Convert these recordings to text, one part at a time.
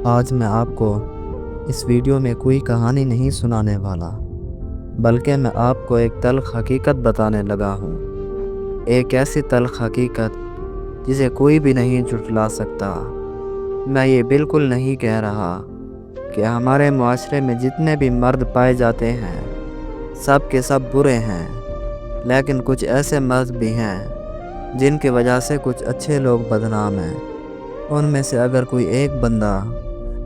آج میں آپ کو اس ویڈیو میں کوئی کہانی نہیں سنانے والا، بلکہ میں آپ کو ایک تلخ حقیقت بتانے لگا ہوں۔ ایک ایسی تلخ حقیقت جسے کوئی بھی نہیں جھٹلا سکتا۔ میں یہ بالکل نہیں کہہ رہا کہ ہمارے معاشرے میں جتنے بھی مرد پائے جاتے ہیں سب کے سب برے ہیں، لیکن کچھ ایسے مرد بھی ہیں جن کی وجہ سے کچھ اچھے لوگ بدنام ہیں۔ ان میں سے اگر کوئی ایک بندہ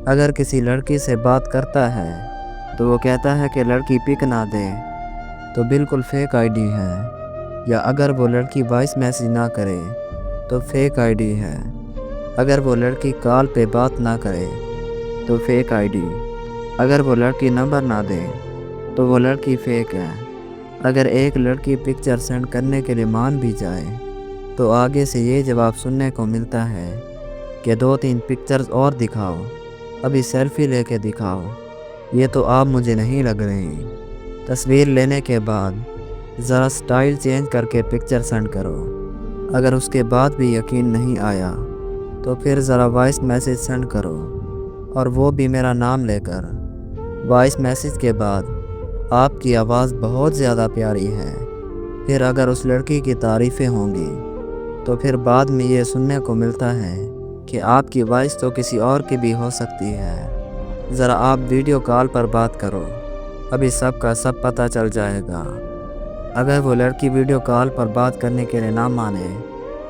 اگر کسی لڑکی سے بات کرتا ہے تو وہ کہتا ہے کہ لڑکی پک نہ دے تو بالکل فیک آئی ڈی ہے، یا اگر وہ لڑکی وائس میسیج نہ کرے تو فیک آئی ڈی ہے، اگر وہ لڑکی کال پہ بات نہ کرے تو فیک آئی ڈی، اگر وہ لڑکی نمبر نہ دے تو وہ لڑکی فیک ہے۔ اگر ایک لڑکی پکچر سینڈ کرنے کے لیے مان بھی جائے تو آگے سے یہ جواب سننے کو ملتا ہے کہ 2-3 پکچرز اور دکھاؤ، ابھی سیلفی لے کے دکھاؤ، یہ تو آپ مجھے نہیں لگ رہی۔ تصویر لینے کے بعد ذرا سٹائل چینج کر کے پکچر سینڈ کرو۔ اگر اس کے بعد بھی یقین نہیں آیا تو پھر ذرا وائس میسیج سینڈ کرو، اور وہ بھی میرا نام لے کر۔ وائس میسیج کے بعد آپ کی آواز بہت زیادہ پیاری ہے، پھر اگر اس لڑکی کی تعریفیں ہوں گی تو پھر بعد میں یہ سننے کو ملتا ہے کہ آپ کی وائس تو کسی اور کی بھی ہو سکتی ہے۔ ذرا آپ ویڈیو کال پر بات کرو، ابھی سب کا سب پتہ چل جائے گا۔ اگر وہ لڑکی ویڈیو کال پر بات کرنے کے لیے نہ مانے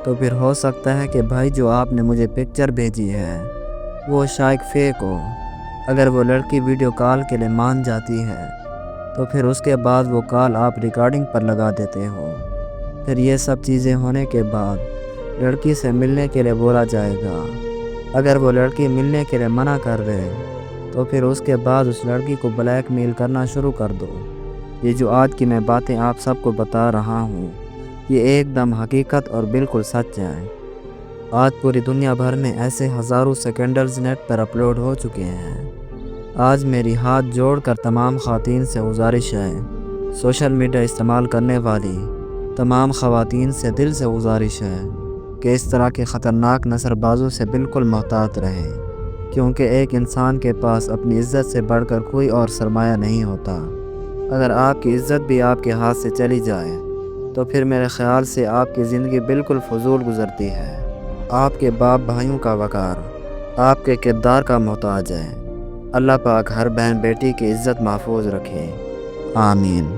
تو پھر ہو سکتا ہے کہ بھائی جو آپ نے مجھے پکچر بھیجی ہے وہ شاید فیک ہو۔ اگر وہ لڑکی ویڈیو کال کے لیے مان جاتی ہے تو پھر اس کے بعد وہ کال آپ ریکارڈنگ پر لگا دیتے ہو۔ پھر یہ سب چیزیں ہونے کے بعد لڑکی سے ملنے کے لیے بولا جائے گا۔ اگر وہ لڑکی ملنے کے لیے منع کر دے تو پھر اس کے بعد اس لڑکی کو بلیک میل کرنا شروع کر دو۔ یہ جو آج کی میں باتیں آپ سب کو بتا رہا ہوں یہ ایک دم حقیقت اور بالکل سچ ہے۔ آج پوری دنیا بھر میں ایسے ہزاروں سیکنڈلز نیٹ پر اپلوڈ ہو چکے ہیں۔ آج میری ہاتھ جوڑ کر تمام خواتین سے گزارش ہے، سوشل میڈیا استعمال کرنے والی تمام خواتین سے دل سے گزارش ہے کہ اس طرح کے خطرناک نظر بازوں سے بالکل محتاط رہیں، کیونکہ ایک انسان کے پاس اپنی عزت سے بڑھ کر کوئی اور سرمایہ نہیں ہوتا۔ اگر آپ کی عزت بھی آپ کے ہاتھ سے چلی جائے تو پھر میرے خیال سے آپ کی زندگی بالکل فضول گزرتی ہے۔ آپ کے باپ بھائیوں کا وقار آپ کے کردار کا محتاج ہے۔ اللہ پاک ہر بہن بیٹی کی عزت محفوظ رکھے، آمین۔